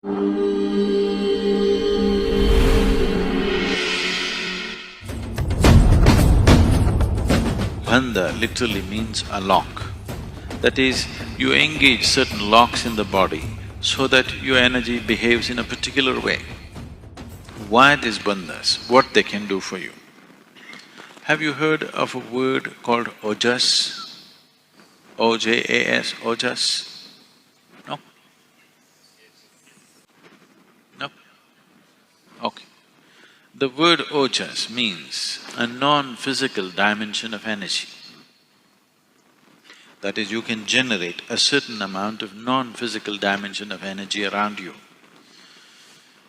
Bandha literally means a lock. That is, you engage certain locks in the body so that your energy behaves in a particular way. Why these bandhas? What they can do for you? Have you heard of a word called Ojas? O-J-A-S, Ojas? No? No? Okay. The word Ojas means a non-physical dimension of energy. That is, you can generate a certain amount of non-physical dimension of energy around you.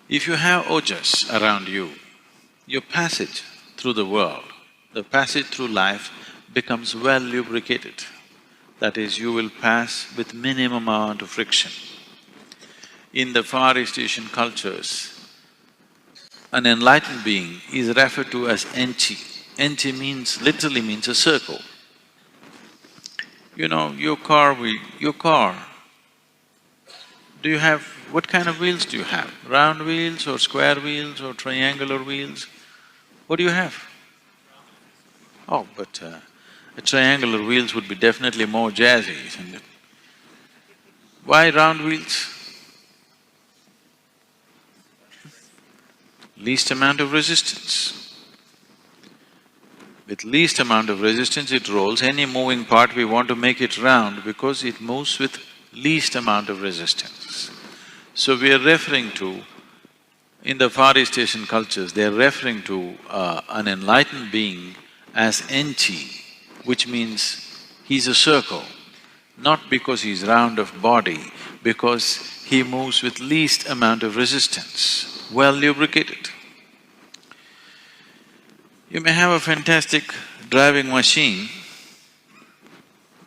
If you have Ojas around you, your passage through the world, the passage through life becomes well lubricated. That is, you will pass with minimum amount of friction. In the Far East Asian cultures, an enlightened being is referred to as Enchi. Enchi literally means a circle. You know, your car, do you have… what kind of wheels do you have? Round wheels or square wheels or triangular wheels? What do you have? Oh, but a triangular wheels would be definitely more jazzy, isn't it? Why round wheels? Least amount of resistance. With least amount of resistance it rolls. Any moving part we want to make it round because it moves with least amount of resistance. So we are referring to… in the Far East Asian cultures, they are referring to an enlightened being as Enchi, which means he's a circle, not because he's round of body, because he moves with least amount of resistance, well lubricated. You may have a fantastic driving machine,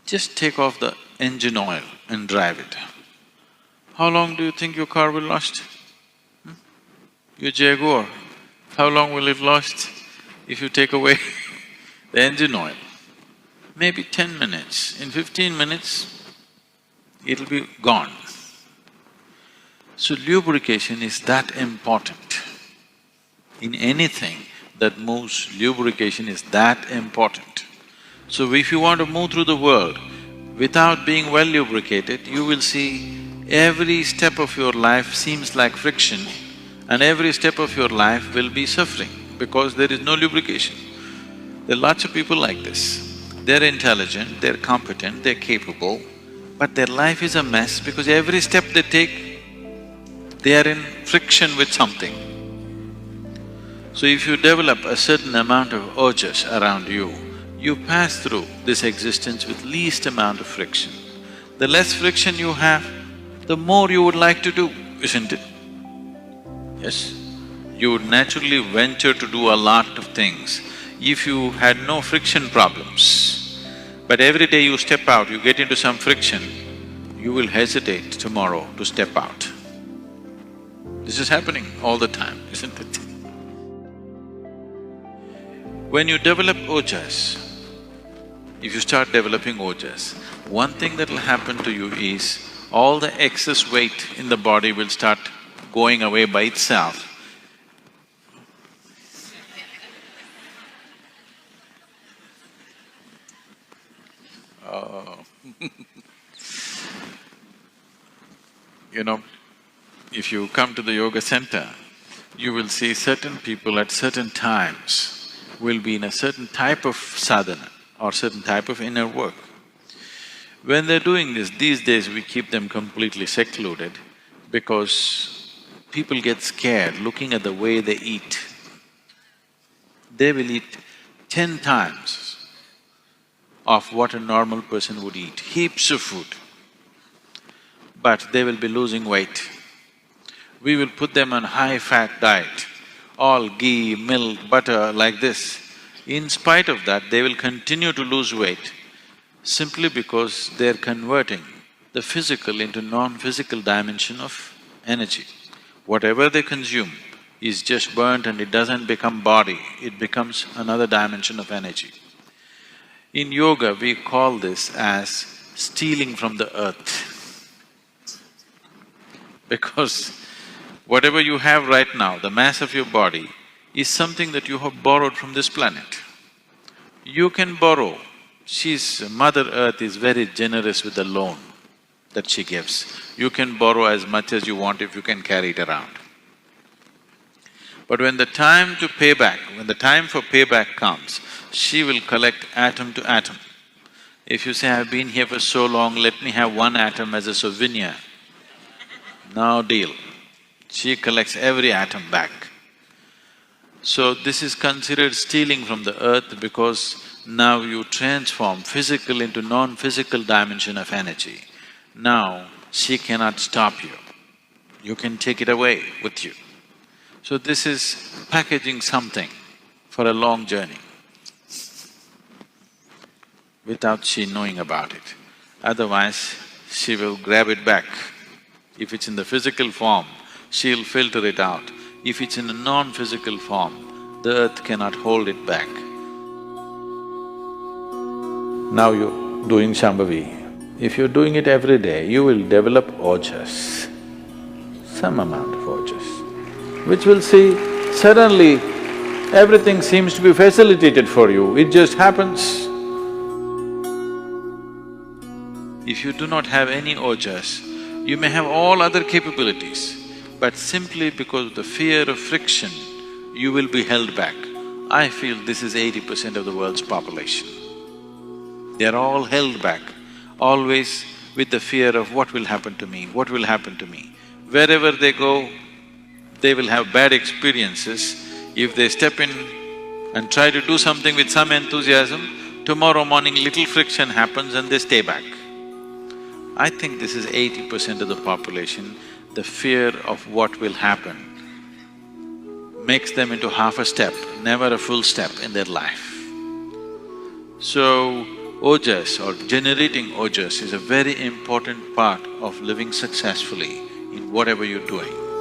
just take off the engine oil and drive it. How long do you think your car will last? Your Jaguar, how long will it last if you take away the engine oil? Maybe 10 minutes. In 15 minutes, it'll be gone. So lubrication is that important. In anything that moves, lubrication is that important. So if you want to move through the world without being well lubricated, you will see every step of your life seems like friction and every step of your life will be suffering because there is no lubrication. There are lots of people like this. They're intelligent, they're competent, they're capable, but their life is a mess because every step they take, they are in friction with something. So if you develop a certain amount of ojas around you, you pass through this existence with least amount of friction. The less friction you have, the more you would like to do, isn't it? Yes? You would naturally venture to do a lot of things if you had no friction problems. But every day you step out, you get into some friction, you will hesitate tomorrow to step out. This is happening all the time, isn't it? When you develop ojas, if you start developing ojas, one thing that will happen to you is all the excess weight in the body will start going away by itself. Oh. You know, if you come to the yoga center, you will see certain people at certain times will be in a certain type of sadhana or certain type of inner work. When they're doing this, these days we keep them completely secluded because people get scared looking at the way they eat. They will eat 10 times of what a normal person would eat, heaps of food, but they will be losing weight. We will put them on high-fat diet, all ghee, milk, butter, like this. In spite of that, they will continue to lose weight simply because they're converting the physical into non-physical dimension of energy. Whatever they consume is just burnt and it doesn't become body, it becomes another dimension of energy. In yoga, we call this as stealing from the earth because Whatever you have right now, the mass of your body, is something that you have borrowed from this planet. You can borrow. Mother Earth is very generous with the loan that she gives. You can borrow as much as you want if you can carry it around. But when the time for payback comes, she will collect atom to atom. If you say, I've been here for so long, let me have one atom as a souvenir, no deal. She collects every atom back. So this is considered stealing from the earth because now you transform physical into non-physical dimension of energy. Now she cannot stop you. You can take it away with you. So this is packaging something for a long journey without she knowing about it. Otherwise, she will grab it back. If it's in the physical form, she'll filter it out. If it's in a non-physical form, the earth cannot hold it back. Now you're doing Shambhavi. If you're doing it every day, you will develop Ojas, some amount of Ojas, which will see suddenly everything seems to be facilitated for you, it just happens. If you do not have any Ojas, you may have all other capabilities, but simply because of the fear of friction, you will be held back. I feel this is 80% of the world's population. They are all held back, always with the fear of what will happen to me, what will happen to me. Wherever they go, they will have bad experiences. If they step in and try to do something with some enthusiasm, tomorrow morning little friction happens and they stay back. I think this is 80% of the population. The fear of what will happen makes them into half a step, never a full step in their life. So, Ojas or generating Ojas is a very important part of living successfully in whatever you're doing.